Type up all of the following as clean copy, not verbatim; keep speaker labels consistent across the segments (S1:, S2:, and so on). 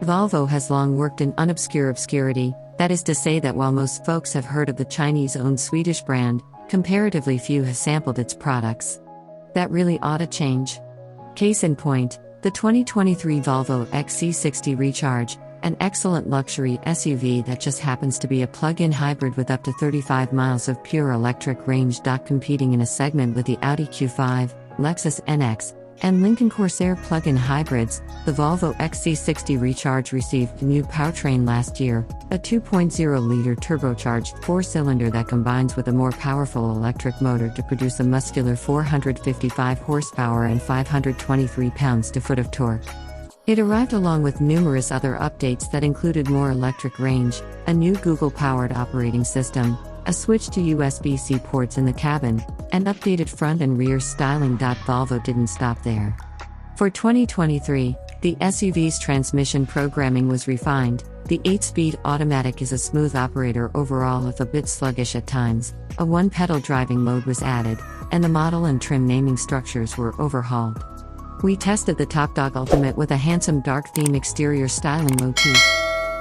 S1: Volvo has long worked in unobscure obscurity, that is to say that while most folks have heard of the Chinese-owned Swedish brand, comparatively few have sampled its products. That really ought to change. Case in point, the 2023 Volvo XC60 Recharge, an excellent luxury SUV that just happens to be a plug-in hybrid with up to 35 miles of pure electric range. Competing in a segment with the Audi Q5, Lexus NX, and Lincoln Corsair plug-in hybrids, the Volvo XC60 Recharge received a new powertrain last year, a 2.0-liter turbocharged four-cylinder that combines with a more powerful electric motor to produce a muscular 455 horsepower and 523 pounds-to-foot of torque. It arrived along with numerous other updates that included more electric range, a new Google-powered operating system, a switch to USB-C ports in the cabin, and updated front and rear styling. Volvo didn't stop there. For 2023, the SUV's transmission programming was refined. The 8-speed automatic is a smooth operator overall if a bit sluggish at times, a one-pedal driving mode was added, and the model and trim naming structures were overhauled. We tested the Top Dog Ultimate with a handsome dark theme exterior styling motif.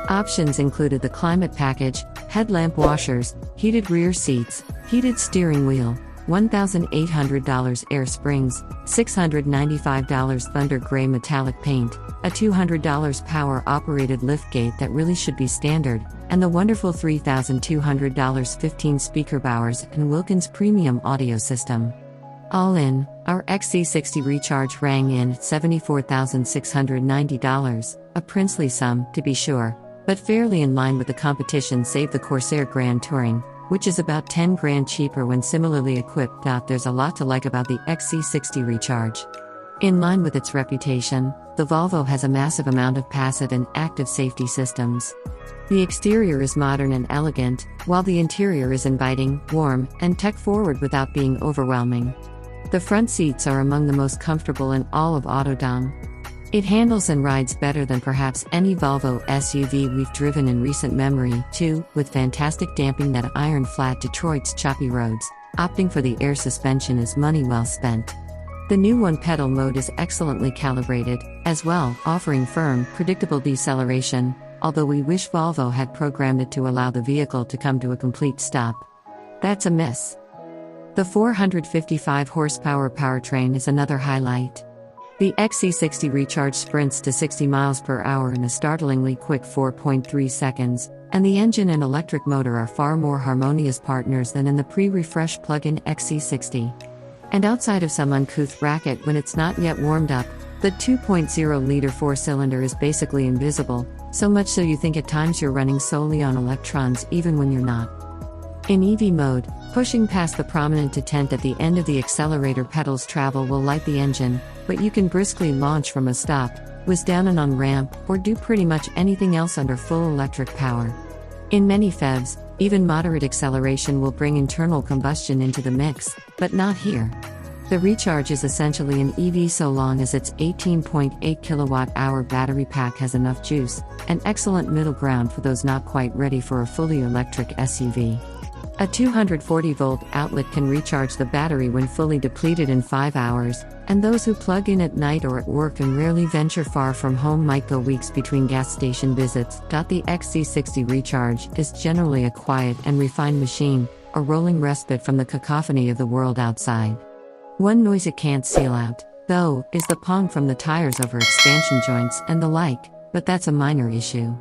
S1: Options included the climate package, headlamp washers, heated rear seats, heated steering wheel, $1,800 air springs, $695 thunder gray metallic paint, a $200 power-operated liftgate that really should be standard, and the wonderful $3,200 15-speaker Bowers & Wilkins premium audio system. All in, our XC60 Recharge rang in $74,690, a princely sum, to be sure, but fairly in line with the competition save the Corsair Grand Touring, which is about $10,000 cheaper when similarly equipped. There's a lot to like about the XC60 Recharge. In line with its reputation, the Volvo has a massive amount of passive and active safety systems. The exterior is modern and elegant, while the interior is inviting, warm, and tech-forward without being overwhelming. The front seats are among the most comfortable in all of Autodom. It handles and rides better than perhaps any Volvo SUV we've driven in recent memory, too, with fantastic damping that iron-flat Detroit's choppy roads. Opting for the air suspension is money well spent. The new one-pedal mode is excellently calibrated, as well, offering firm, predictable deceleration, although we wish Volvo had programmed it to allow the vehicle to come to a complete stop. That's a miss. The 455 horsepower powertrain is another highlight. The XC60 Recharge sprints to 60 miles per hour in a startlingly quick 4.3 seconds, and the engine and electric motor are far more harmonious partners than in the pre-refreshed plug-in XC60. And outside of some uncouth racket when it's not yet warmed up, the 2.0-liter four-cylinder is basically invisible, so much so you think at times you're running solely on electrons even when you're not. In EV mode, pushing past the prominent detent at the end of the accelerator pedals travel will light the engine, but you can briskly launch from a stop, whiz down an on-ramp, or do pretty much anything else under full electric power. In many PHEVs, even moderate acceleration will bring internal combustion into the mix, but not here. The Recharge is essentially an EV so long as its 18.8 kilowatt-hour battery pack has enough juice, an excellent middle ground for those not quite ready for a fully electric SUV. A 240-volt outlet can recharge the battery when fully depleted in 5 hours, and those who plug in at night or at work and rarely venture far from home might go weeks between gas station visits. The XC60 Recharge is generally a quiet and refined machine, a rolling respite from the cacophony of the world outside. One noise it can't seal out, though, is the pong from the tires over expansion joints and the like, but that's a minor issue.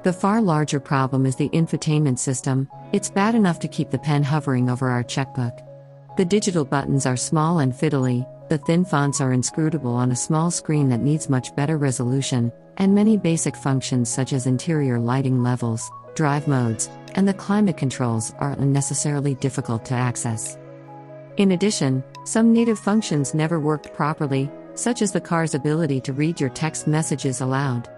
S1: The far larger problem is the infotainment system. It's bad enough to keep the pen hovering over our checkbook. The digital buttons are small and fiddly, the thin fonts are inscrutable on a small screen that needs much better resolution, and many basic functions such as interior lighting levels, drive modes, and the climate controls are unnecessarily difficult to access. In addition, some native functions never worked properly, such as the car's ability to read your text messages aloud.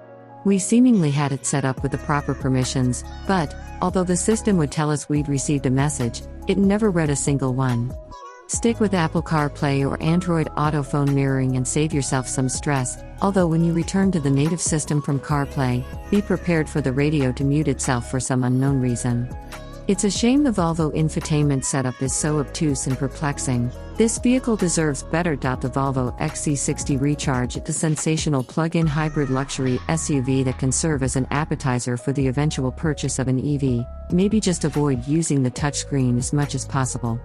S1: We seemingly had it set up with the proper permissions, but, although the system would tell us we'd received a message, it never read a single one. Stick with Apple CarPlay or Android Auto phone mirroring and save yourself some stress, although when you return to the native system from CarPlay, be prepared for the radio to mute itself for some unknown reason. It's a shame the Volvo infotainment setup is so obtuse and perplexing. This vehicle deserves better. The Volvo XC60 Recharge is a sensational plug-in hybrid luxury SUV that can serve as an appetizer for the eventual purchase of an EV. Maybe just avoid using the touchscreen as much as possible.